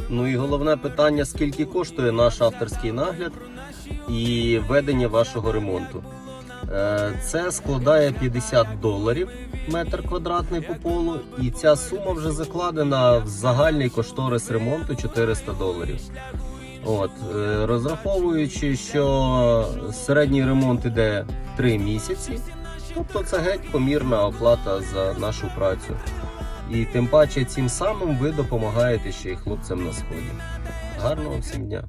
Ну і головне питання, скільки коштує наш авторський нагляд і ведення вашого ремонту. Це складає $50 метр квадратний по полу, і ця сума вже закладена в загальний кошторис ремонту $400. От, розраховуючи, що середній ремонт іде 3 місяці, тобто це геть помірна оплата за нашу працю. І тим паче цим самим ви допомагаєте ще й хлопцям на сході. Гарного всім дня!